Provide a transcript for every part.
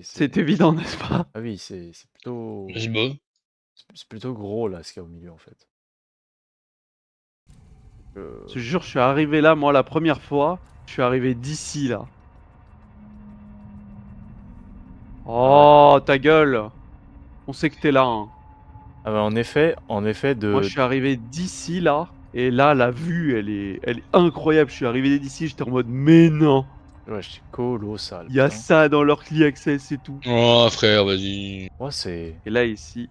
C'est évident, n'est-ce pas? Ah oui, c'est plutôt... Vas-y, bah. C'est plutôt gros là, ce qu'il y a au milieu en fait. Je te jure, je suis arrivé là, moi, la première fois. Je suis arrivé d'ici, là. Oh, ta gueule! On sait que t'es là, hein. Ah bah en effet Moi, je de... suis arrivé d'ici, là. Et là, la vue, elle est incroyable. Je suis arrivé d'ici, j'étais en mode, mais non! Ouais, je suis colossal, Il y a putain. ça dans leur Early Access et tout. Oh, frère, vas-y. Ouais, c'est... Et là, ici.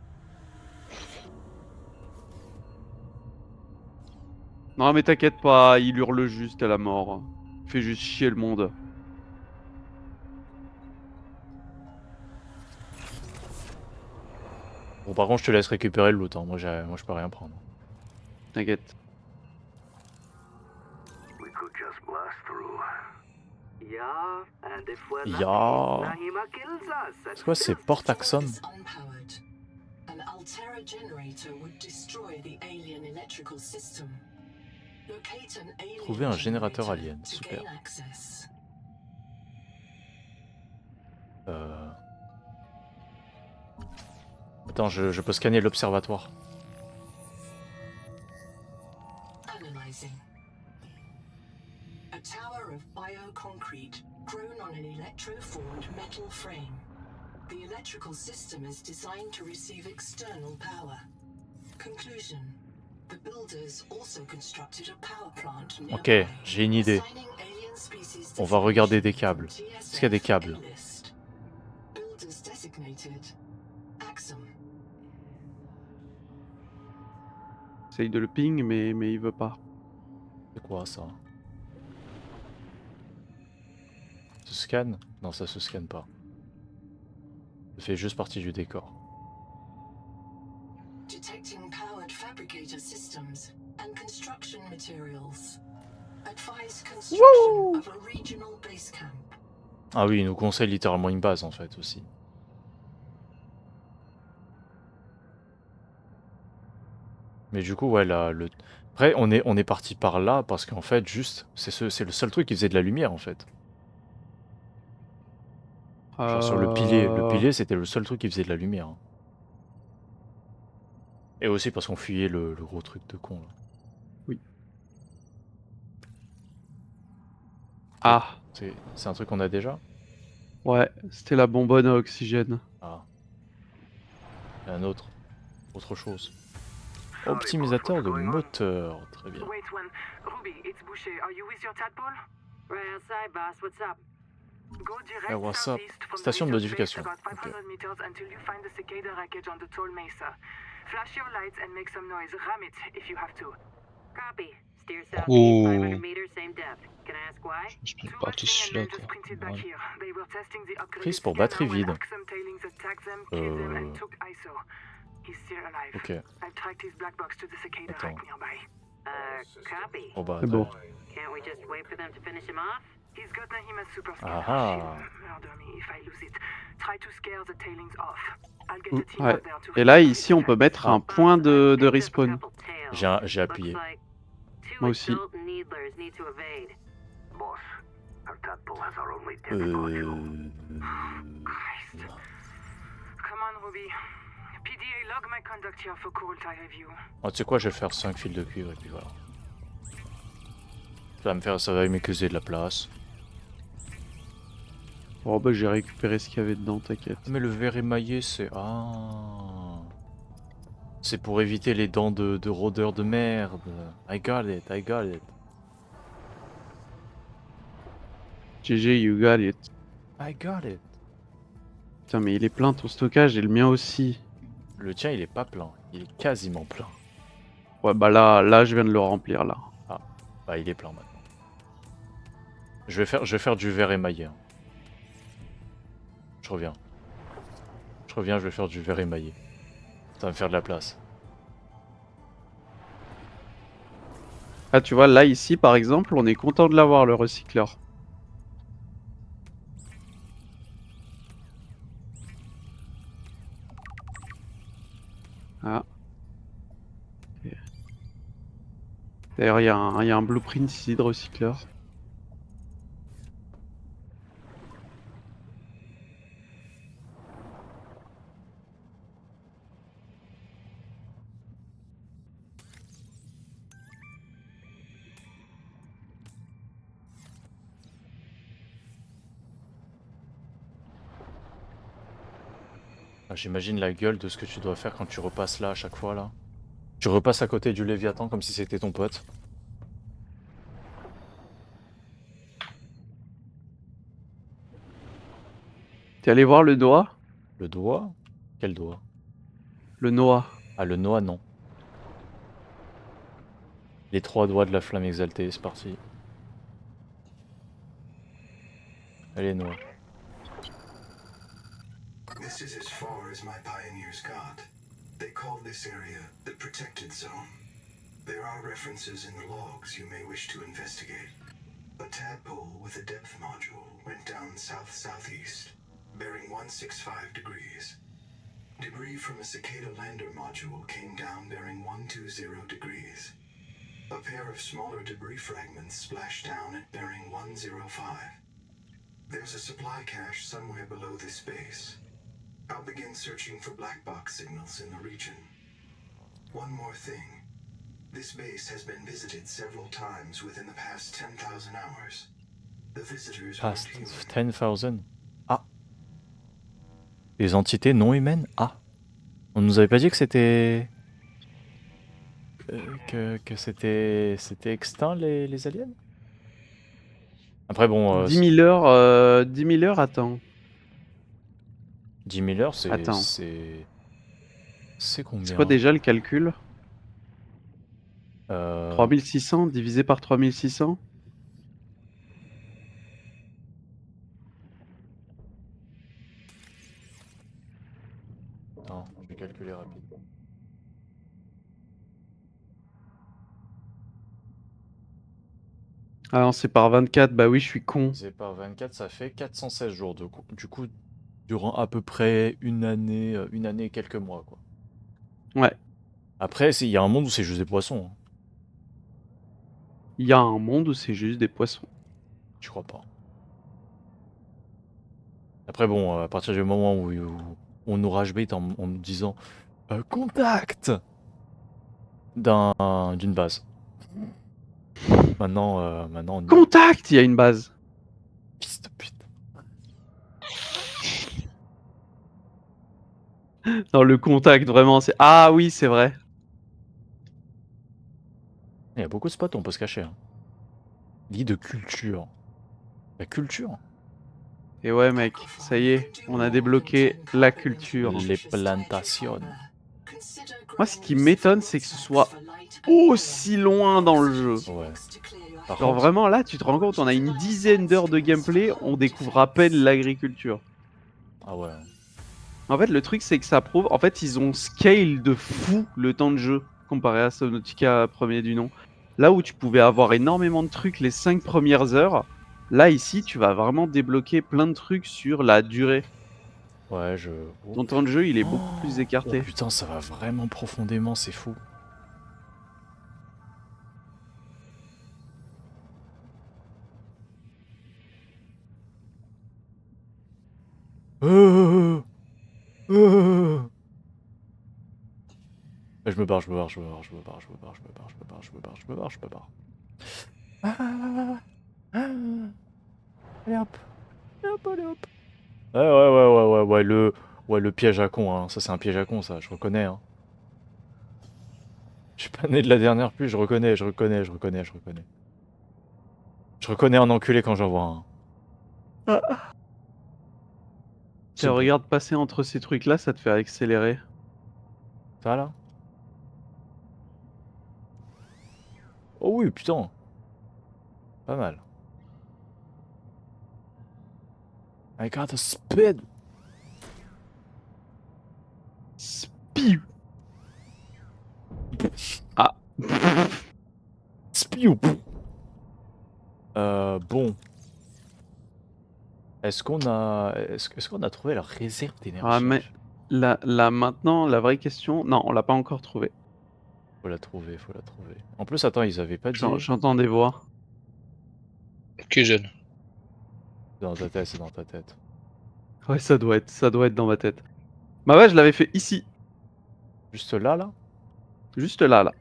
Non, mais t'inquiète pas, il hurle juste à la mort. Il fait juste chier le monde. Bon, par contre, je te laisse récupérer le loot, hein. Moi, je peux rien prendre. T'inquiète. Ya. C'est quoi, c'est Port-Axum? Trouver un générateur alien, super. Attends, je peux scanner l'observatoire. A tower of bioconcrete grown on an electro-formed metal frame. The electrical system is designed to receive external power. Conclusion. The builders also constructed a power plant nearby. Ok, j'ai une idée. On va regarder des câbles. Est-ce qu'il y a des câbles? Builders designated Axum. Essaye de le ping, mais il veut pas. C'est quoi ça? Se scanne? Non, ça se scanne pas. Ça fait juste partie du décor. Detecting powered fabricator systems and construction materials. Advise construction of a regional base camp. Ah oui, il nous conseille littéralement une base en fait aussi. Mais du coup, ouais, là, le... Après, on est parti par là parce qu'en fait, juste, c'est le seul truc qui faisait de la lumière en fait. Genre sur le pilier c'était le seul truc qui faisait de la lumière. Hein. Et aussi parce qu'on fuyait le gros truc de con là. Oui. Ah. C'est un truc qu'on a déjà? Ouais, c'était la bonbonne à oxygène. Ah. Et un autre. Autre chose. Optimisateur de moteur, très bien. Ruby, it's Boucher. Are you with your tadpole? Right outside, boss. What's up? Go direct Yeah, what's up? southeast from Station de the research base modification. about 500 Ok. meters until you find the cicada wreckage on the tall mesa. Flash your lights and make some noise. Ram it if you have to. Copy. Steer southeast, Oh. 500 meters, same depth. Can I ask why? Je me Two pas tout machine celui-là and then just quoi. printed back Voilà. here. They were testing the upgraded Prise pour scanner batterie when vide. Axum tailings attacked them, killed them and took ISO. He's still alive. Ok. I've tracked his black box to the cicada Attends. wreck nearby. Copy. Oh bah C'est bon. attends. Can't we just wait for them to finish him off? He's got Nahima's super scanner. Ah. She'll murder me if I lose it. Try to scare the tailings off. I'll get a team Ouais. out there to Et là, recover ici, his on peut flags. mettre un Ah. point de Picked up a respawn. couple tails. J'ai appuyé. Looks like two Moi aussi. adult needlers need to evade. Boss, our tadpole has our only Christ. Come on, Ruby. PDA, log my conduct here for Kurultai review. Oh, tu sais quoi, je vais faire 5 fils de cuivre et puis voilà. Ça va m'accuser de la place. Oh bah j'ai récupéré ce qu'il y avait dedans, t'inquiète. Mais le verre émaillé, c'est... Ah. C'est pour éviter les dents de rôdeurs de merde. I got it, I got it. GG, you got it. I got it. Putain, mais il est plein ton stockage et le mien aussi. Le tien, il est pas plein. Il est quasiment plein. Ouais, bah là, je viens de le remplir, là. Ah, bah il est plein maintenant. Je vais faire du verre émaillé. Hein. Je reviens, je vais faire du verre émaillé. Ça va me faire de la place. Ah, tu vois, là, ici, par exemple, on est content de l'avoir, le recycleur. Ah. Ok. D'ailleurs, il y a un blueprint ici de recycleur. Ah, j'imagine la gueule de ce que tu dois faire quand tu repasses là à chaque fois là. Tu repasses à côté du Léviathan comme si c'était ton pote. T'es allé voir le Noah? Le doigt? Quel doigt? Le Noah. Ah, le Noah, non. Les 3 doigts de la flamme exaltée, c'est parti. Allez, Noah. This is as far as my pioneers got. They called this area the Protected Zone. There are references in the logs you may wish to investigate. A tadpole with a depth module went down south-southeast, bearing 165 degrees. Debris from a Cicada lander module came down bearing 120 degrees. A pair of smaller debris fragments splashed down at bearing 105. There's a supply cache somewhere below this base. I'll begin searching for black box signals in the region. One more thing. This base has been visited several times within the past 10,000 hours. The visitors Past weren't human. 10,000. Ah. Les entités non humaines? Ah. On nous avait pas dit que c'était... que c'était extinct les aliens? Après bon... 10 000 heures, 10 000 heures, attends. 10 000 heures, c'est... Attends. C'est combien? C'est quoi déjà le calcul? 3600 divisé par 3600? Attends, je vais calculer rapidement. Ah non, c'est par 24, bah oui, je suis con. C'est par 24, ça fait 416 jours. Du coup, durant à peu près une année et quelques mois, quoi. Ouais. Après, il y a un monde où c'est juste des poissons. Hein. Il y a un monde où c'est juste des poissons. Je crois pas. Après, bon, à partir du moment où on nous rage bait en nous disant contact d'une base. Maintenant, on y va. Contact, il y a une base. Fils de pute. Non, le contact, vraiment, c'est... Ah oui, c'est vrai. Il y a beaucoup de spots où on peut se cacher. Hein. Lit de culture. La culture. Et ouais, mec, ça y est, on a débloqué la culture. Les plantations. Moi, ce qui m'étonne, c'est que ce soit aussi loin dans le jeu. Ouais. Par Genre contre, vraiment, là, tu te rends compte, on a une dizaine d'heures de gameplay, on découvre à peine l'agriculture. ah ouais. En fait, le truc, c'est que ça prouve... En fait, ils ont scale de fou le temps de jeu, comparé à Subnautica premier du nom. Là où tu pouvais avoir énormément de trucs les 5 premières heures, là, ici, tu vas vraiment débloquer plein de trucs sur la durée. Ouais, Ton temps de jeu, il est beaucoup plus écarté. Oh putain, ça va vraiment profondément, c'est fou. Je me barre. Allez hop. Allez hop. Ouais, le piège à con, hein. Ça c'est un piège à con, ça, je reconnais, hein. Je suis pas né de la dernière pluie, je reconnais. Je reconnais un enculé quand j'en vois un. Tu regardes passer entre ces trucs-là, ça te fait accélérer. Ça là? Oh oui, putain. Pas mal. I got a speed. Spiu. Ah. Spiou. Bon. Est-ce qu'on a trouvé la réserve d'énergie? Ah, mais là, maintenant, la vraie question... Non, on l'a pas encore trouvé. Faut la trouver. En plus, attends, ils avaient pas dit... J'entends des voix. Ok, jeune. C'est dans ta tête. Ouais, ça doit être dans ma tête. Bah ouais, je l'avais fait ici. Juste là? Juste là.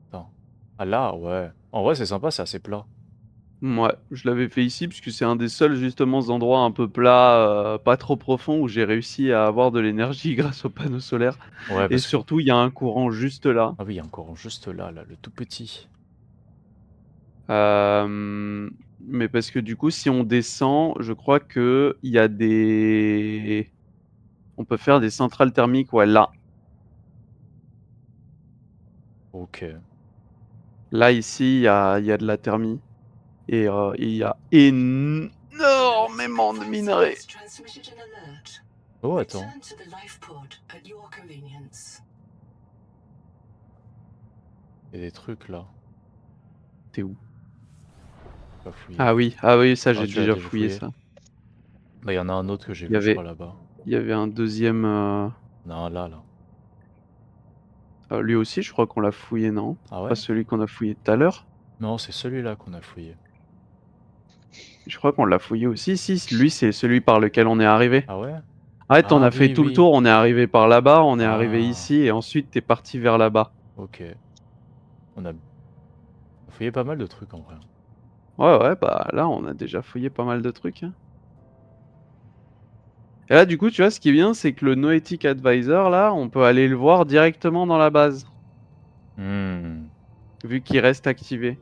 Attends. Ah là, ouais. En vrai, c'est sympa, c'est assez plat. Ouais, je l'avais fait ici puisque c'est un des seuls justement endroits un peu plats, pas trop profonds où j'ai réussi à avoir de l'énergie grâce aux panneaux solaires Ouais, et parce que... surtout il y a un courant juste là. Ah oui, il y a encore juste là, le tout petit. Mais parce que du coup si on descend, je crois qu'il y a des on peut faire des centrales thermiques, ouais là. Ok. Là ici il y a de la thermie et il y a énormément de minerais. Has transmitted an alert. Oh, attends. Return to the life pod at your convenience. Il y a des trucs là. Tu où? Pas fouiller. Ah oui, ça Ah, j'ai tu l'as déjà déjà fouillé fouillé? ça. Bah, il y en a un autre que j'ai Il y vu, je avait crois, là-bas. il y avait un deuxième. Il y en a un là. Lui aussi, je crois qu'on l'a fouillé, non? Ah Pas ouais? celui qu'on a fouillé tout à l'heure? Non, c'est celui-là qu'on a fouillé. Je crois qu'on l'a fouillé aussi. Si, lui, c'est celui par lequel on est arrivé. Ah ouais? Arrête, on Ah a fait oui, tout le oui. tour, on est arrivé par là-bas, on est arrivé Ah, ici, et ensuite t'es parti vers là-bas. ok. On a fouillé pas mal de trucs en vrai. Ouais, bah là, on a déjà fouillé pas mal de trucs, hein. Et là, du coup, tu vois, ce qui est bien, c'est que le Noetic Advisor, là, on peut aller le voir directement dans la base, Hmm. vu qu'il reste activé.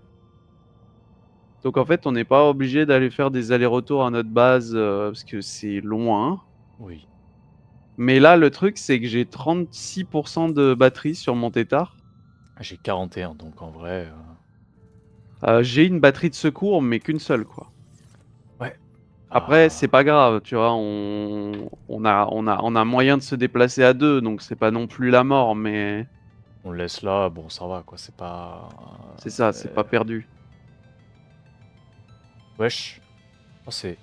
Donc en fait, on n'est pas obligé d'aller faire des allers-retours à notre base, parce que c'est loin. Oui. Mais là, le truc, c'est que j'ai 36% de batterie sur mon tétard. J'ai 41, donc en vrai... J'ai une batterie de secours, mais qu'une seule, quoi. Ouais. Après, Ah, c'est pas grave, tu vois, on a moyen de se déplacer à deux, donc c'est pas non plus la mort, mais on le laisse là, bon, ça va, quoi. C'est pas... c'est ça, c'est pas perdu. Wesh. Oh, c'est...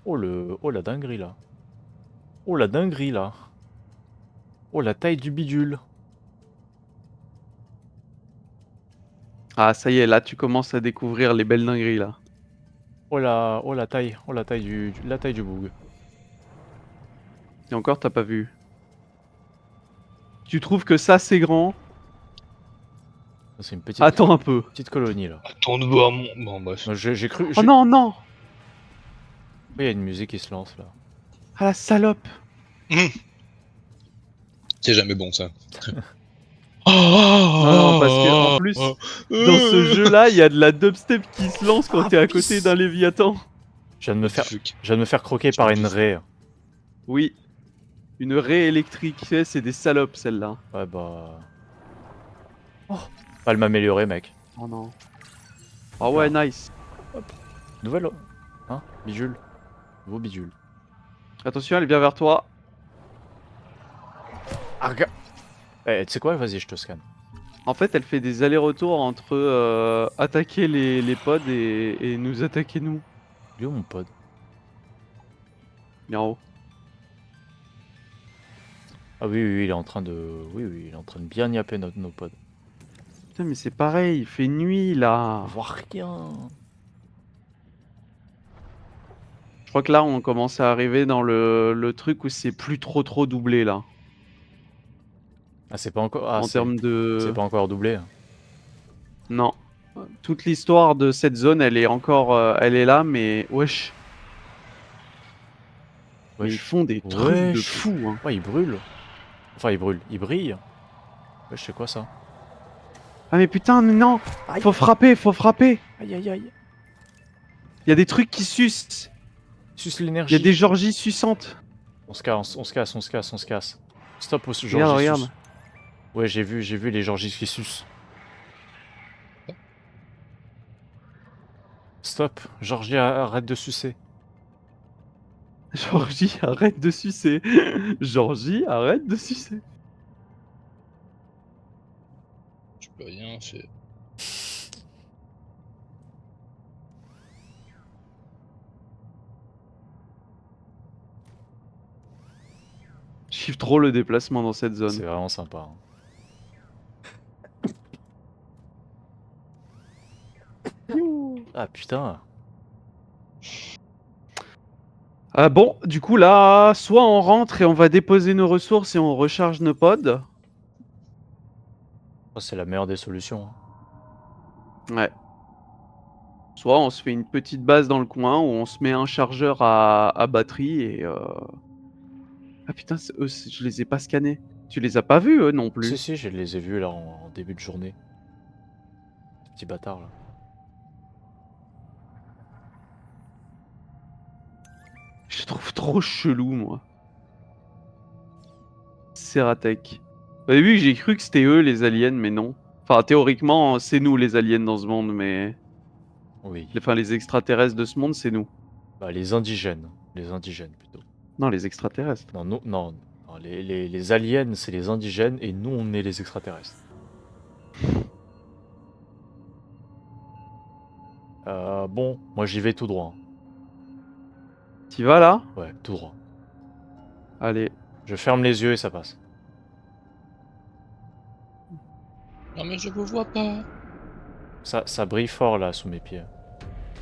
Oh, la dinguerie, là. Oh, la dinguerie, là. Oh, la taille du bidule. Ah, ça y est, là, tu commences à découvrir les belles dingueries, là. Oh, la taille. Oh, la taille du boug. Et encore, t'as pas vu. Tu trouves que ça, c'est grand? C'est une Attends un peu. petite colonie, là. Attends de voir mon. Bon, bref. Moi, j'ai cru... Oh non, non! Il y a une musique qui se lance, là. Ah, la salope! C'est jamais bon ça. Non, parce que en plus, dans ce jeu-là, il y a de la dubstep qui se lance quand t'es à côté d'un Léviathan. Je viens de me faire croquer par une raie. Oui. Une raie électrique, tu sais, c'est des salopes, celles-là. Ouais, bah... Oh, elle m'a amélioré, mec. Oh non. Oh ouais, nice. Nouvelle... Hein? Bidule. Nouveau bidule. Attention, elle vient vers toi. Ah, regarde. Eh, tu sais quoi? Vas-y, je te scanne. En fait, elle fait des allers-retours entre attaquer les pods et nous attaquer nous. Il est où mon pod? Il est en haut. Ah oui, il est en train de... Oui, il est en train de bien yapper nos pods. Putain, mais c'est pareil, il fait nuit là. On voit rien. Je crois que là, on commence à arriver dans le truc où c'est plus trop doublé là. Ah, c'est pas encore... Ah, En termes de... c'est pas encore doublé. Non. Toute l'histoire de cette zone, elle est encore... elle est là, mais... Wesh. Mais ils font des trucs de fou, hein. Ouais, il brûle. Enfin, il brûle. Il brille. Wesh, c'est quoi ça? Ah mais putain, mais non. Aïe. Faut frapper, faut frapper. Aïe, aïe, aïe. Il y a des trucs qui sucent. Suce Il l'énergie. y a des georgies suçantes. On se casse. Stop au Georgie Regarde. suce. Ouais, j'ai vu les Georgies qui sucent. Stop, Georgie, arrête de sucer. Georgie, arrête de sucer. Georgie, arrête de sucer. Je peux rien, c'est. Je kiffe trop le déplacement dans cette C'est zone. vraiment sympa. Ah putain. Ah bon, du coup là, soit on rentre et on va déposer nos ressources et on recharge nos pods. Oh, c'est la meilleure des solutions. Ouais. Soit on se fait une petite base dans le coin où on se met un chargeur à batterie et ah putain, eux, je les ai pas scannés. Tu les as pas vus, eux, non plus? Si, je les ai vus là en début de journée. Ces petits bâtards là. Je trouve trop chelou, moi. Seratek. Au début, j'ai cru que c'était eux, les aliens, mais non. Enfin, théoriquement, c'est nous, les aliens, dans ce monde, mais... Oui. Enfin, les extraterrestres de ce monde, c'est nous. Bah, les indigènes. Les indigènes plutôt. Non, les extraterrestres. Non, non. Les aliens, c'est les indigènes et nous, on est les extraterrestres. Bon, moi j'y vais tout droit. T'y vas, là? Ouais, tout droit. Allez. Je ferme les yeux et ça passe. Non mais je vous vois pas. Ça brille fort là sous mes pieds.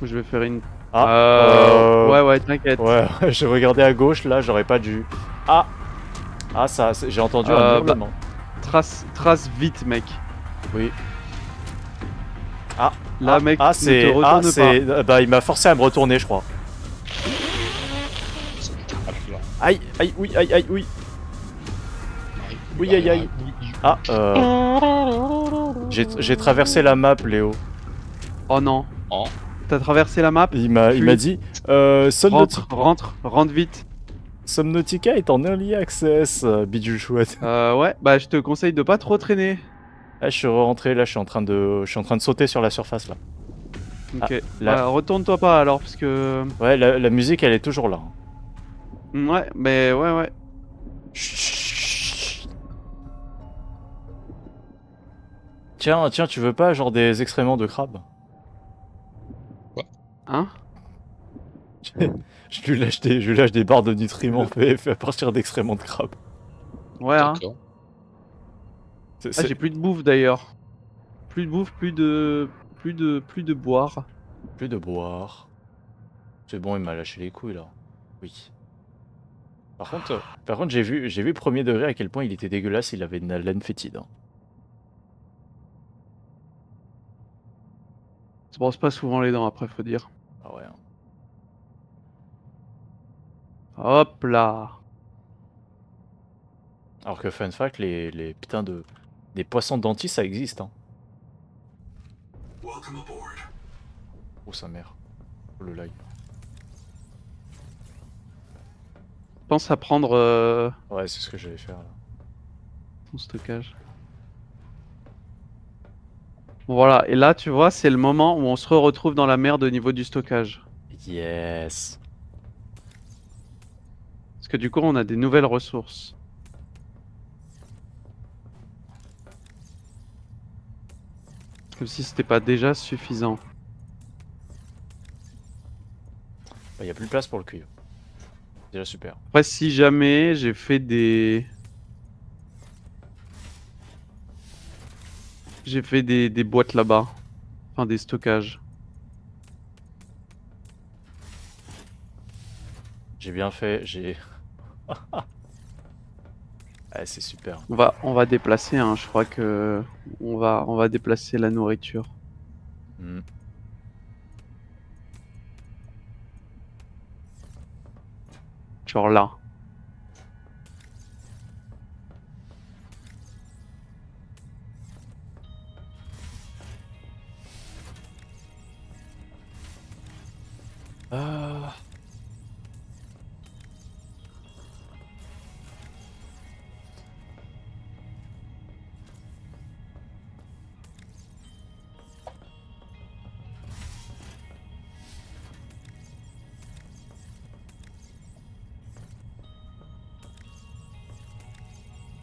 Je vais faire une... Ouais, t'inquiète. Ouais, j'ai regardé à gauche là, j'aurais pas dû. Ah, ça, j'ai entendu un hurlement. Trace vite, mec. Oui. Là, mec, ah, ne te retourne pas. Bah, il m'a forcé à me retourner, je crois. Aïe, oui. Oui, aïe. Ah, j'ai traversé la map, Léo. Oh non. Oh. T'as traversé la map? Il m'a dit Rentre vite. Subnautica est en early access, bidule chouette. Ouais, bah je te conseille de pas trop traîner. Ah, je suis rentré, là, je suis en train de sauter sur la surface, là. Ok. là. Bah, retourne-toi pas alors, parce que... Ouais, la musique, elle est toujours là. Ouais, mais ouais. Chut. Tiens, tu veux pas, genre, des excréments de crabe? Hein? Je lui lâche des barres de nutriments fait à partir d'excréments de crabe. Ouais, hein. D'accord. Ah, j'ai plus de bouffe d'ailleurs. Plus de bouffe, plus de boire. Plus de boire. C'est bon, il m'a lâché les couilles là. Oui. Par contre, j'ai vu premier degré à quel point il était dégueulasse, il avait une laine fétide. Hein. Ça brosse pas souvent les dents après, faut dire. Ah ouais. Hein. Hop là. Alors que fun fact, les putains des poissons dentistes, ça existe. Hein. Welcome aboard. Oh sa mère. Oh, le live. Pense à prendre Ouais, c'est ce que j'allais faire là. ton stockage. Bon, voilà, et là tu vois, c'est le moment où on se retrouve dans la merde au niveau du stockage. Yes. Parce que du coup, on a des nouvelles ressources. Comme si c'était pas déjà suffisant. Bah, y a plus de place pour le cuivre. Déjà super. Après, si jamais j'ai fait des... J'ai fait des boîtes là-bas. Enfin, des stockages. J'ai bien fait, j'ai... Ah, c'est super. On va déplacer, hein. Je crois que on va déplacer la nourriture. Hmm. Genre là.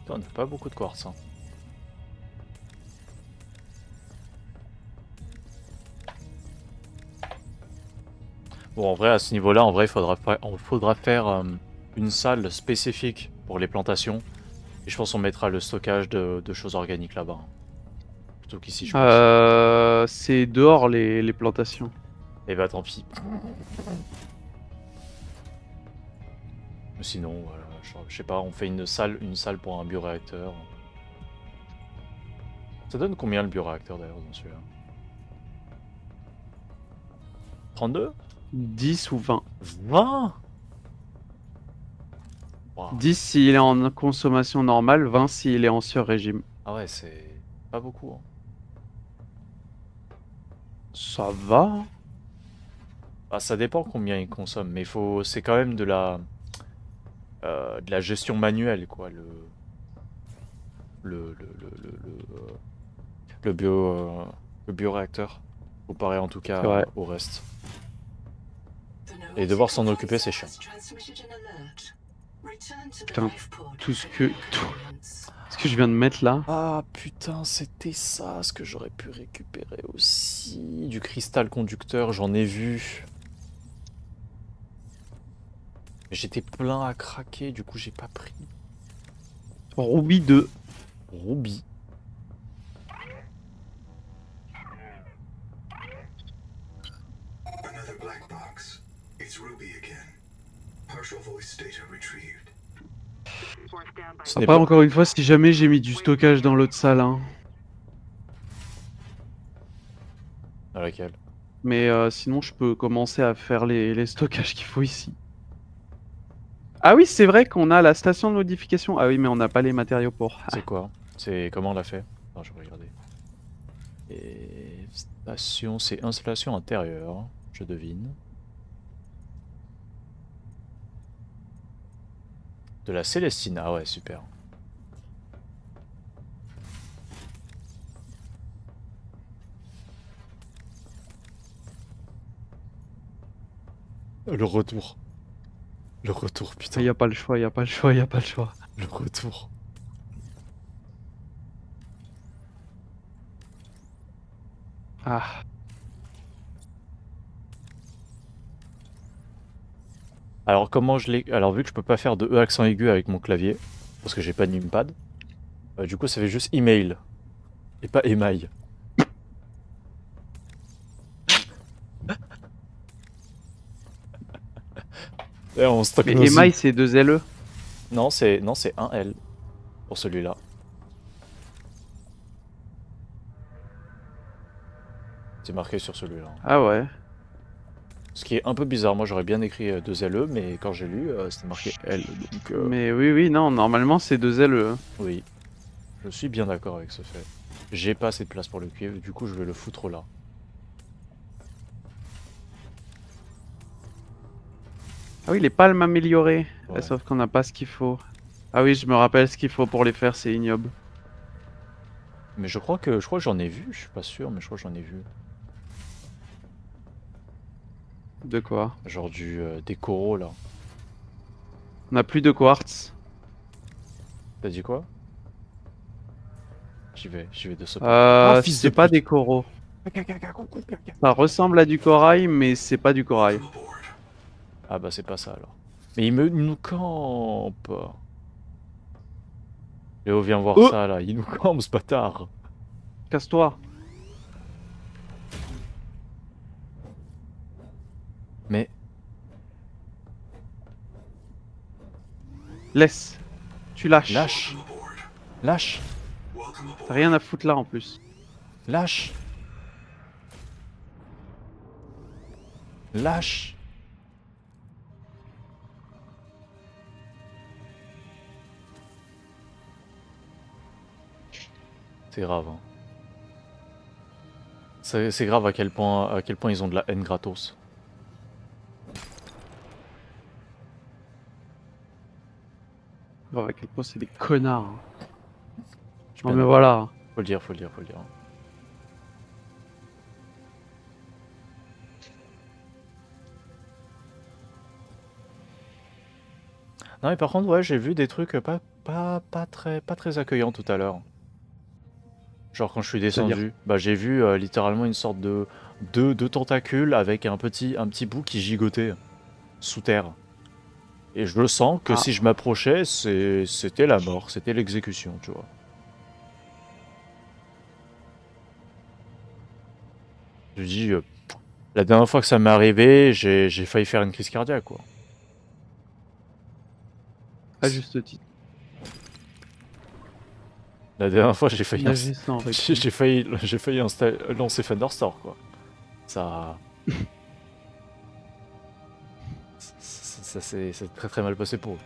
On n'a pas beaucoup de quartz. Hein. Bon, en vrai, à ce niveau-là, il faudra faire une salle spécifique pour les plantations. Et je pense qu'on mettra le stockage de choses organiques là-bas. Hein. Plutôt qu'ici, je pense. C'est dehors les plantations. Et bah tant pis. Sinon, voilà, je sais pas, on fait une salle pour un bioréacteur. Ça donne combien le bioréacteur d'ailleurs dans celui-là? 32? 10 ou 20. 20? Wow. 10 s'il est en consommation normale, 20 s'il est en sur-régime. Ah ouais, c'est pas beaucoup. Hein. Ça va. Ah, ça dépend combien il consomme, mais c'est quand même de la gestion manuelle, quoi. Le bioréacteur, comparé en tout C'est cas vrai. au reste. The Et devoir s'en Noetic occuper, c'est chiant. has transmitted an alert. Return to the Putain, life pod tout ce for que- components. Ce que je viens de mettre là. Ah putain, c'était ça ce que j'aurais pu récupérer aussi. Du cristal conducteur, j'en ai vu. Mais j'étais plein à craquer, du coup j'ai pas pris. Ruby 2. Ruby. Another black box. It's Ruby again. Partial voice data retrieved. Force down by Ce n'est Après, pas- encore une fois, si jamais j'ai mis du stockage dans l'autre salle. Hein. À laquelle? Mais sinon, je peux commencer à faire les stockages qu'il faut ici. Ah oui, c'est vrai qu'on a la station de modification. Ah oui, mais on n'a pas les matériaux pour. C'est quoi? C'est comment on l'a fait? Non, je vais regarder. Et station, c'est installation intérieure, je devine. De la Célestine, ah ouais, super. Le retour. Le retour, putain. Il n'y a pas le choix, il n'y a pas le choix, il n'y a pas le choix. Le retour. Ah. Alors comment je l'ai... Alors vu que je peux pas faire de E accent aigu avec mon clavier, parce que j'ai pas de numpad, du coup ça fait juste email. Et pas émail. Et on stocke Mais nos Email, c'est 2 LE. Non, c'est un L pour celui-là. C'est marqué sur celui-là. Ah ouais. Ce qui est un peu bizarre, moi j'aurais bien écrit 2 LE, mais quand j'ai lu, c'était marqué L. Donc Mais oui, non, normalement c'est 2 LE. oui, je suis bien d'accord avec ce fait. J'ai pas assez de place pour le cuivre, du coup je vais le foutre là. Ah oui, les palmes améliorées. Ouais. Sauf qu'on n'a pas ce qu'il faut. Ah oui, je me rappelle ce qu'il faut pour les faire, c'est ignoble. Mais je crois que j'en ai vu, je suis pas sûr, mais je crois que j'en ai vu. De quoi? Genre des coraux là. On n'a plus de quartz. T'as dit quoi? J'y vais de ce pas. fils C'est de pas pute. des coraux. Ça ressemble à du corail, mais c'est pas du corail. Come aboard. Ah bah c'est pas ça alors. Mais il nous campe. Léo, viens voir Oh ça là, il nous campe ce bâtard. Casse-toi. Mais Laisse. Tu lâches. lâche, Welcome aboard. lâche, Welcome aboard. T'as rien à foutre là en plus. lâche. Lâche. C'est grave. Hein. C'est grave à quel point ils ont de la haine gratos. Oh, à quel point c'est des connards. Hein. Je suis Non bien mais d'accord. voilà. Faut le dire, faut le dire, faut le dire. Non mais par contre ouais j'ai vu des trucs pas très accueillants tout à l'heure. Genre quand je suis descendu, bah j'ai vu littéralement une sorte de deux tentacules avec un petit bout qui gigotait sous terre. Et je le sens que Ah. si je m'approchais, c'était la mort, c'était l'exécution, tu vois. Je dis, la dernière fois que ça m'est arrivé, j'ai failli faire une crise cardiaque, quoi. À juste titre. La dernière fois, j'ai failli, N'agissant avec- j'ai failli lancer Thunderstorm, quoi. Ça. ça s'est très très mal passé pour eux.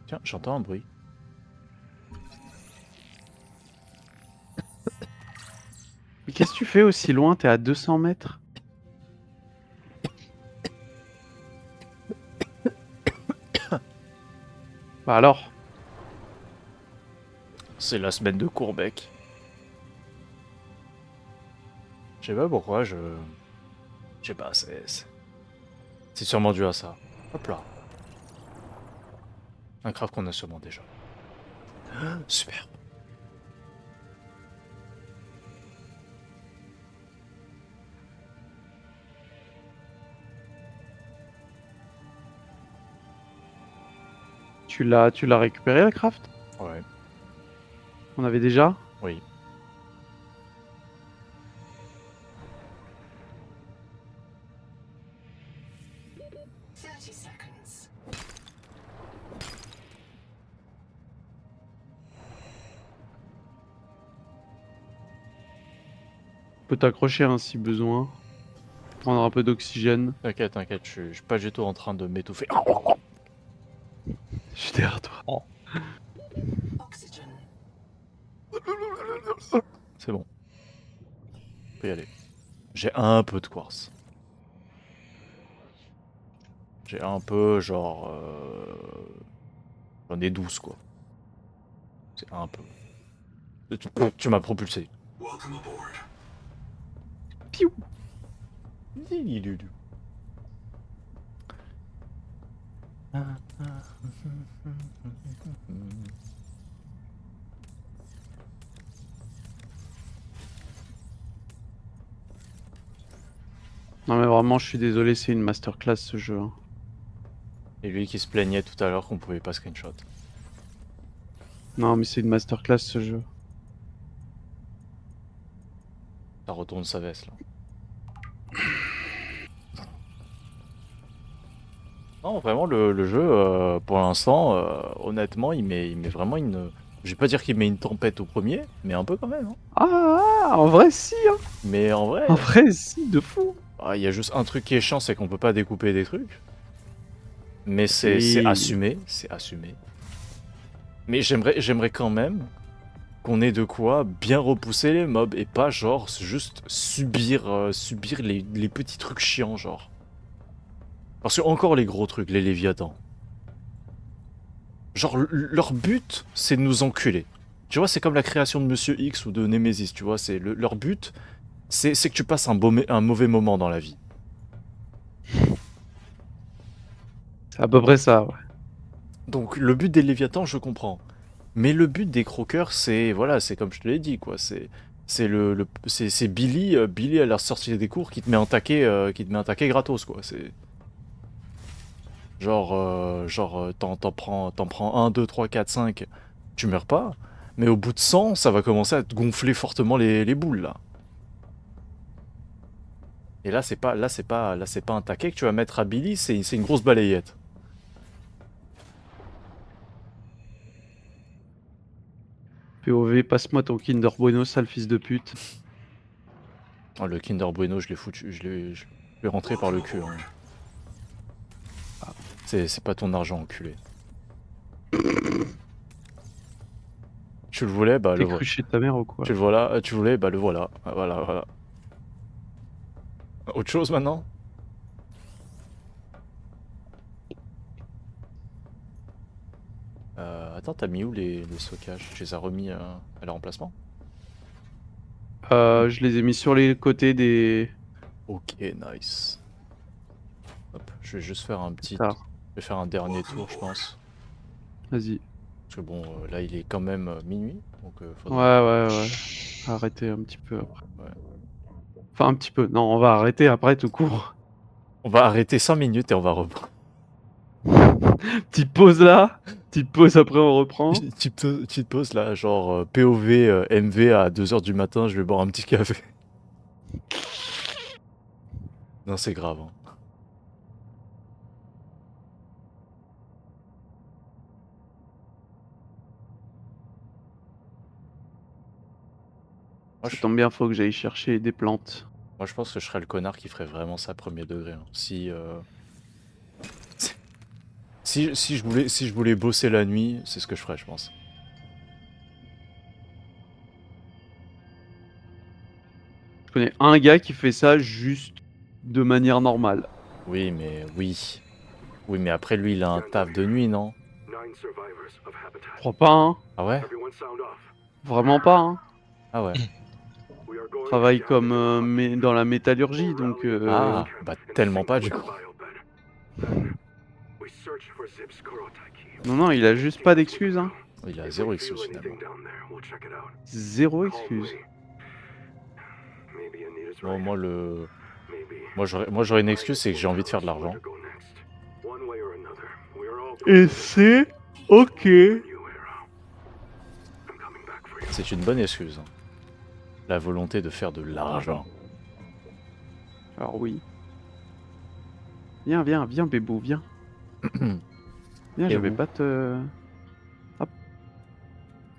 Tiens, j'entends un bruit. Mais qu'est-ce que tu fais aussi loin? T'es à 200 mètres. Bah alors? C'est la semaine de Courbec. Je sais pas pourquoi, je sais pas, c'est sûrement dû à ça. Hop là. Un craft qu'on a sûrement déjà. Super. Tu l'as récupéré la craft? Ouais, On avait déjà? oui. Thirty seconds. Tu peux t'accrocher hein, si besoin. Prendre un peu d'oxygène. T'inquiète, t'inquiète, je suis pas du tout en train de m'étouffer. Je suis derrière toi. Oxygen. C'est bon. On peut y aller. J'ai un peu de quartz. J'ai un peu, genre... J'en ai 12, quoi. C'est un peu. Tu m'as propulsé. Welcome aboard. Piou. Non mais vraiment, je suis désolé, c'est une masterclass ce jeu. Hein. Et lui qui se plaignait tout à l'heure qu'on pouvait pas screenshot. Non mais c'est une masterclass ce jeu. Ça retourne sa veste, là. Non, vraiment, le jeu, pour l'instant, honnêtement, il met vraiment une... Je vais pas dire qu'il met une tempête au premier, mais un peu quand même. Hein. En vrai si, hein. Mais en vrai, En vrai si, de fou. il y a juste un truc qui est chiant, c'est qu'on peut pas découper des trucs. Mais c'est Oui. assumé, c'est assumé. Mais j'aimerais quand même qu'on ait de quoi bien repousser les mobs et pas genre juste subir les petits trucs chiants genre. Parce que encore les gros trucs, les Léviathans. Genre leur but c'est de nous enculer. Tu vois, c'est comme la création de Monsieur X ou de Nemesis, tu vois, c'est leur but c'est que tu passes un mauvais moment dans la vie. C'est à peu près ça, ouais. Donc le but des Léviathans, je comprends. Mais le but des croqueurs, c'est voilà, c'est comme je te l'ai dit quoi, c'est Billy, Billy à la sortie des cours qui te met un taquet, gratos quoi. C'est genre t'en prends 1, 2, 3, 4, 5, tu meurs pas. Mais au bout de 100, ça va commencer à te gonfler fortement les boules là. Et là c'est pas un taquet que tu vas mettre à Billy, c'est une grosse balayette. POV, passe-moi ton Kinder Bueno, sale fils de pute. Oh, le Kinder Bueno, je l'ai rentré par le cul. Hein. C'est pas ton argent, enculé. Tu le voulais, bah le T'es voilà. cru chez ta mère ou quoi? Tu le voilà, tu voulais, bah le voilà. Voilà, voilà. Autre chose maintenant? Attends, t'as mis où les stockages? Tu les as remis à leur emplacement? Je les ai mis sur les côtés des... Ok, nice. Hop, je vais juste faire un petit... Tard. Je vais faire un dernier tour, je pense. Vas-y. Parce que bon, là il est quand même minuit, donc faudrait... Ouais. Arrêtez un petit peu après. Ouais. Enfin, un petit peu. Non, on va arrêter après tout court. On va arrêter 5 minutes et on va reprendre. Petite pause là. Petite pause après on reprend. Petite pause là, genre POV MV à 2h du matin, je vais boire un petit café. Non, c'est grave. Hein. Moi, Ça je, tombe bien, faut que j'aille chercher des plantes. moi, je pense que je serais le connard qui ferait vraiment ça premier degré, hein. Si je voulais bosser la nuit, c'est ce que je ferais, je pense. Je connais un gars qui fait ça juste de manière normale. Oui, mais oui. Oui, mais après, lui, il a un taf de nuit, non? Je crois pas, hein. Ah ouais? Vraiment pas, hein. Ah ouais. Il travaille comme dans la métallurgie, donc Ah, bah tellement pas du coup. non, non, il a juste pas d'excuses, hein. Il a zéro excuse finalement. Zéro excuse. Bon, moi j'aurais une excuse, c'est que j'ai envie de faire de l'argent. Et c'est ok. C'est une bonne excuse, hein. La volonté de faire de l'argent. Alors oui. Viens, viens, viens, Bébou, viens. Viens, je Et vais où? pas te... Hop.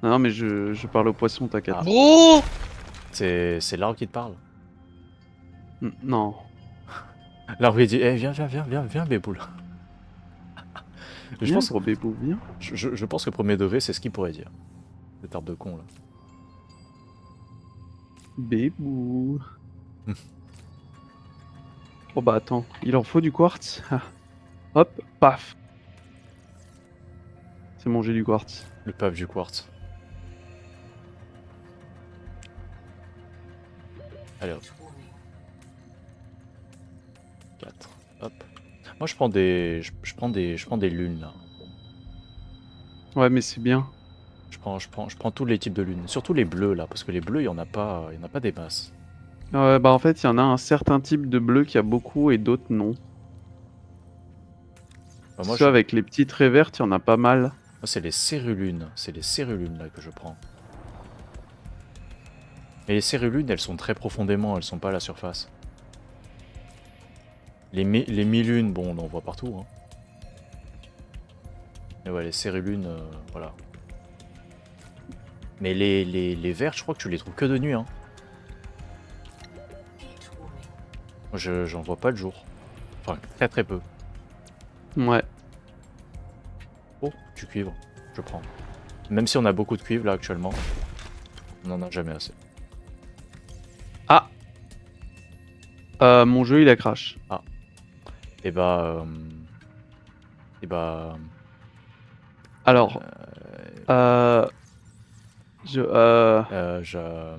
Non, non, mais je parle au poisson, t'inquiète. Ah. Oh! C'est l'arbre qui te parle. Non. L'arbre il dit, eh viens, Béboul. Je Viens, pense, gros Bébou, viens. je pense que premier degré, c'est ce qu'il pourrait dire. Cet arbre de con là. Bébou. Oh bah attends, il en faut du quartz. Ah. Hop, paf. C'est mon jet du quartz. Le paf du quartz. Allez hop, 4. Hop. Moi je prends des. Je prends des lunes là. Ouais, mais c'est bien. Je prends tous les types de lunes. Surtout les bleus là, parce que les bleus, il y en a pas des masses. Bah en fait, il y en a un certain type de bleu qui a beaucoup et d'autres non. Bah, moi, Ceux avec les petites raies vertes, il y en a pas mal. moi, c'est les cérulunes. C'est les cérulunes là que je prends. Et les cérulunes, elles sont très profondément, elles sont pas à la surface. Les mi-lunes, bon, on en voit partout, hein. Mais ouais, les cérulunes, voilà. Mais les verts, je crois que tu les trouves que de nuit, hein. Moi, j'en vois pas le jour. Enfin, très très peu. Ouais. Oh, du cuivre, je prends. Même si on a beaucoup de cuivre là actuellement, on n'en a jamais assez. Ah. Mon jeu, il a crash. Et bah... Et bah... Alors. Je... je... Bah,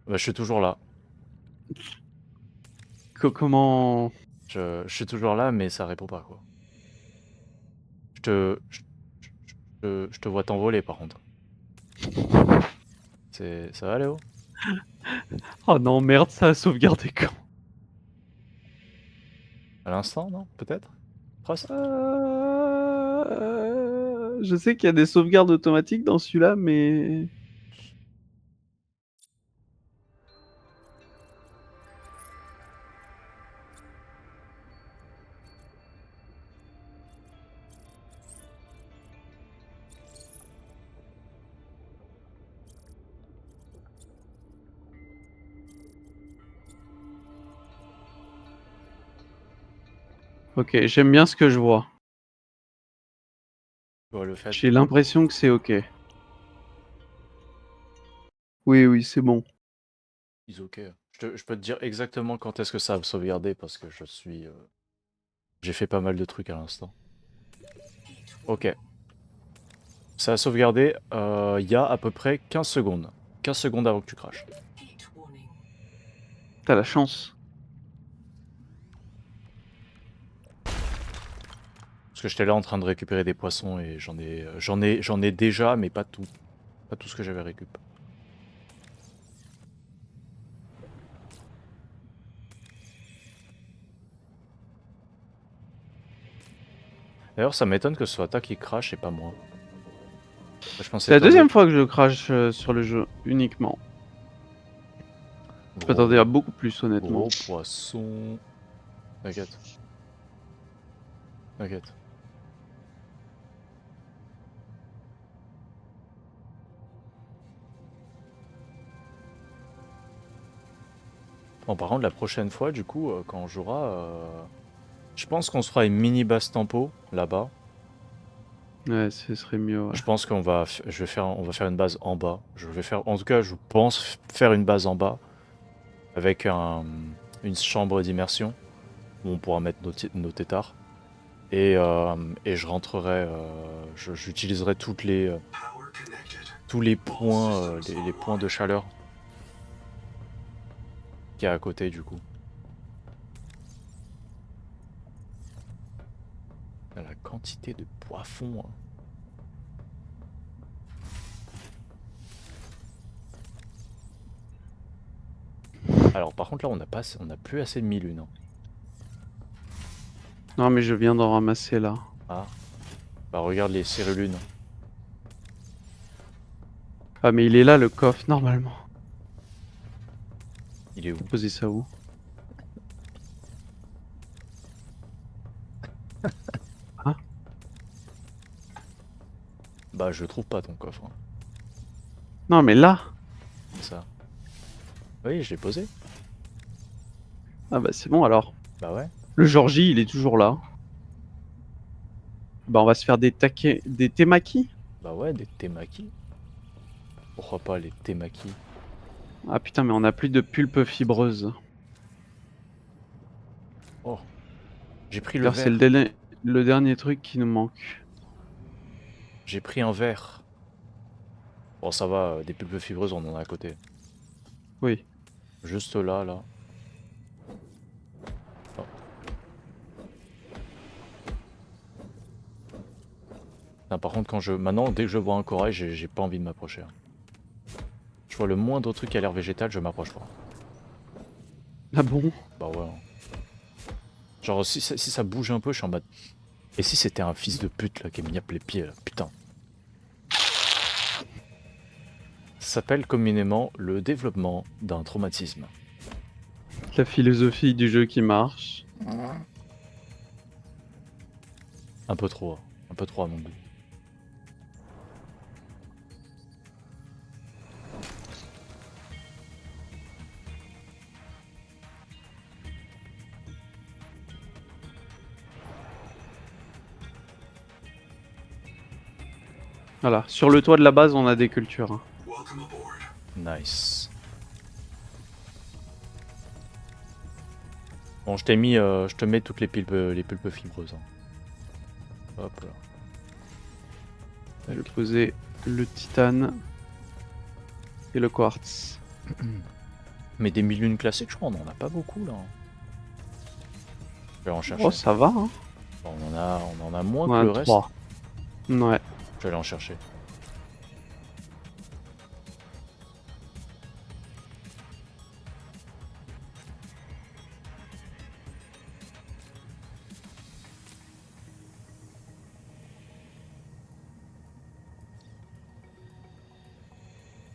je suis toujours là. Comment... Je suis toujours là, mais ça répond pas, quoi. Je te... je te vois t'envoler, par contre. Ça va, Léo? Oh non, merde, ça a sauvegardé quand? À l'instant, non? Peut-être? Frost? Je sais qu'il y a des sauvegardes automatiques dans celui-là, mais... Ok, j'aime bien ce que je vois. Tu vois le fait? J'ai l'impression que c'est ok. Oui, oui, c'est bon. Is ok. Je peux te dire exactement quand est-ce que ça a sauvegardé, parce que je suis... J'ai fait pas mal de trucs à l'instant. Ok. Ça a sauvegardé il y a à peu près 15 secondes. 15 secondes avant que tu craches. T'as la chance. Parce que j'étais là en train de récupérer des poissons et j'en ai déjà, mais pas tout. Pas tout ce que j'avais récup. D'ailleurs, ça m'étonne que ce soit toi qui crache et pas moi. Je pensais C'est la que t'en deuxième fois que je crache sur le jeu, uniquement. Je Gros, m'attendais à beaucoup plus, honnêtement. gros poisson. T'inquiète. T'inquiète. Bon, par contre, la prochaine fois, du coup, quand on jouera, je pense qu'on se fera une mini base tempo là-bas. Ouais, ce serait mieux. Ouais. Je pense qu'on va, on va faire une base en bas. Je vais faire, en tout cas, je pense faire une base en bas avec une chambre d'immersion où on pourra mettre nos tétards. Et je rentrerai, j'utiliserai tous les points, les points de chaleur qu'il y a à côté du coup. La quantité de poissons. Hein. Alors par contre là on n'a plus assez de 1001. Hein. Non, mais je viens d'en ramasser là. Ah. Bah regarde les cérulunes. Ah, mais il est là le coffre normalement. Il est où? Poser ça où? Hein? Bah je trouve pas ton coffre. Hein. Non, mais là. Ça. Oui, je l'ai posé. Ah bah c'est bon alors. Bah ouais. Le Georgie, il est toujours là. Bah on va se faire des temaki. Bah ouais, des temaki. Pourquoi pas les temaki? Ah putain, mais on a plus de pulpe fibreuse. Oh. J'ai pris le Car c'est verre. le dernier truc qui nous manque. J'ai pris un verre. Bon ça va, des pulpes fibreuses on en a à côté. Oui. Juste là, là. Oh. Non, par contre, maintenant, dès que je vois un corail, j'ai pas envie de m'approcher. Hein. Je vois le moindre truc qui a l'air végétal, je m'approche pas. Ah bon? Bah ouais. Hein. Genre, si ça bouge un peu, je suis en mode... Et si c'était un fils de pute, là, qui me niappe les pieds, là, putain. Ça s'appelle communément le développement d'un traumatisme. La philosophie du jeu qui marche. Un peu trop à mon goût. Voilà. Sur le toit de la base, on a des cultures. Hein. Welcome aboard. Nice. Bon, je t'ai mis, je te mets toutes les pulpes fibreuses. Hein. Hop là. Je vais poser le titane et le quartz. Mais des 1001 classiques, je crois, on en a pas beaucoup là. Je vais en chercher. Oh, ça va, hein. Bon, on en a moins On en que a le reste. 3. Ouais. Je vais aller en chercher.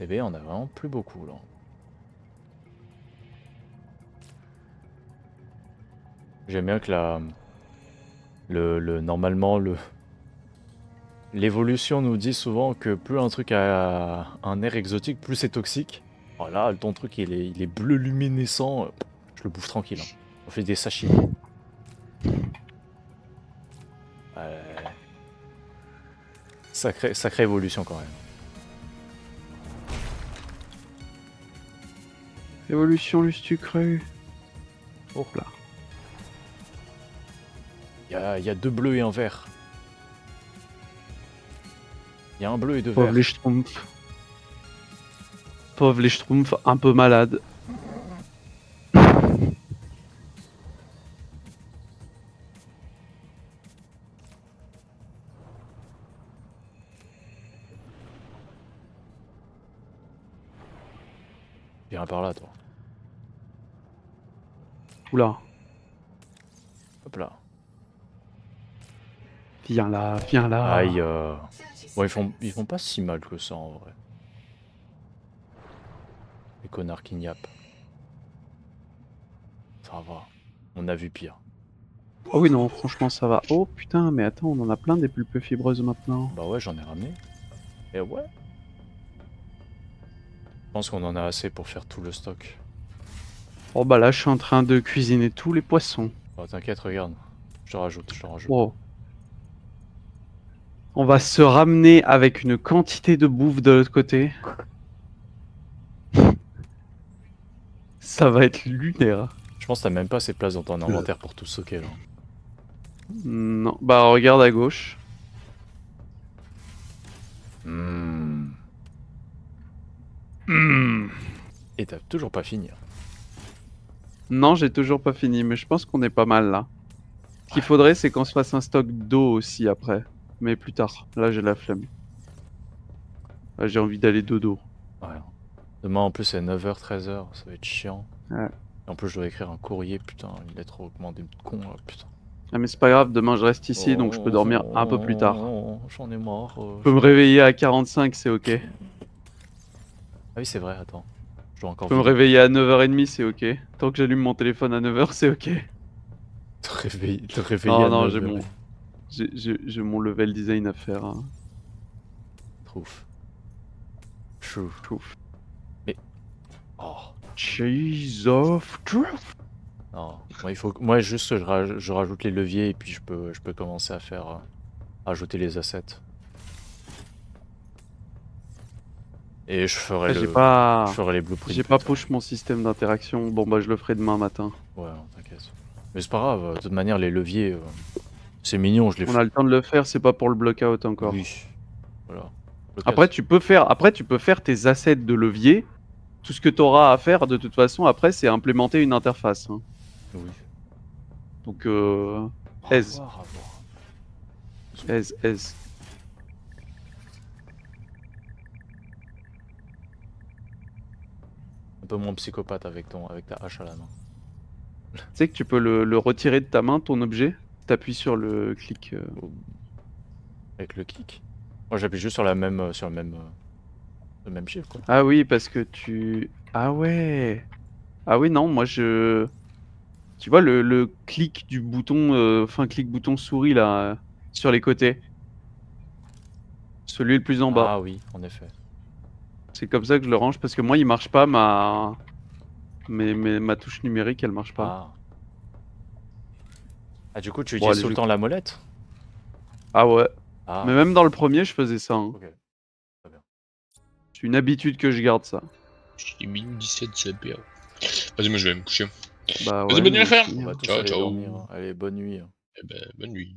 Eh bien, on a vraiment plus beaucoup là. J'aime bien que normalement l'évolution nous dit souvent que plus un truc a un air exotique, plus c'est toxique. Oh là, ton truc il est bleu luminescent, je le bouffe tranquille. Hein. On fait des sashimi. Sacrée évolution quand même. Évolution lustu cru. Oh là. Il y a 2 bleus et un vert. Il y a un bleu et 2 Pauvre verts. les schtroumpfs. Pauvre les schtroumpfs, un peu malades. Viens par là, toi. Oula. Hop là. Viens là, viens là. Aïe. Bon, ils font pas si mal que ça en vrai. Les connards qui niappent. Ça va. On a vu pire. Oh oui, non, franchement, ça va. Oh putain, mais attends, on en a plein des pulpes fibreuses maintenant. Bah ouais, j'en ai ramené. Et ouais. Je pense qu'on en a assez pour faire tout le stock. Oh bah là, je suis en train de cuisiner tous les poissons. Oh, t'inquiète, regarde. Je te rajoute. Oh. On va se ramener avec une quantité de bouffe de l'autre côté. Ça va être lunaire. Je pense que t'as même pas assez de place dans ton inventaire pour tout stocker là. Non, bah regarde à gauche. Hmm. Et t'as toujours pas fini. Non, j'ai toujours pas fini, mais je pense qu'on est pas mal là. Ce qu'il faudrait, c'est qu'on se fasse un stock d'eau aussi après. Mais plus tard. Là, j'ai la flemme. Là, j'ai envie d'aller dodo. Ouais. Demain en plus c'est 9h, 13h, ça va être chiant. Ouais. Et en plus je dois écrire un courrier, putain, une lettre recommandée de con là, putain. Ah, mais c'est pas grave, demain je reste ici, donc je peux dormir un peu plus tard. J'en ai marre. Je peux me réveiller à 45, c'est ok. Je Ah oui c'est vrai, attends. Je dois encore peux me réveiller à 9h30, c'est ok. Tant que j'allume mon téléphone à 9h, c'est ok. te réveiller Non, à non, 9h. j'ai mon level design à faire. Hein. Trouf. Chou. Touf. Mais... Oh. Cheese of truth. Non. Moi juste je rajoute les leviers et puis je peux commencer à faire... rajouter les assets. Et je ferai J'ai pas... Je ferai les blueprints. J'ai pas push mon système d'interaction. Bon bah je le ferai demain matin. Ouais, non, t'inquiète. Mais c'est pas grave, de toute manière les leviers... c'est mignon, je les On fais. a le temps de le faire, c'est pas pour le block-out encore. Oui. Voilà. Après tu peux faire tes assets de levier. Tout ce que tu auras à faire de toute façon après, c'est implémenter une interface. Hein. Oui. Donc À aise. voir, à voir. Aise. Un peu moins psychopathe avec ta hache à la main. Tu sais que tu peux le retirer de ta main, ton objet. T'appuies sur le clic. Avec le clic. Moi j'appuie juste sur le même chiffre quoi. Ah oui, parce que tu... Ah ouais. Ah oui, non, moi je... Tu vois le clic du bouton, enfin clic bouton souris là, sur les côtés. Celui le plus en bas. Ah oui, en effet. C'est comme ça que je le range parce que moi il marche pas ma touche numérique elle marche pas. Ah du coup tu Bon, utilises allez, tout le temps la molette? Ah ouais. Ah. Mais même dans le premier je faisais ça. Hein. Ok. Très bien. C'est une habitude que je garde ça. J'ai mis 17, c'est bien. Vas-y, moi je vais me coucher. Bah Vas-y, ouais. bonne nuit moi à faire. aussi, On hein. va tous Ciao, aller ciao. dormir. Allez, bonne nuit. Eh ben, bonne nuit.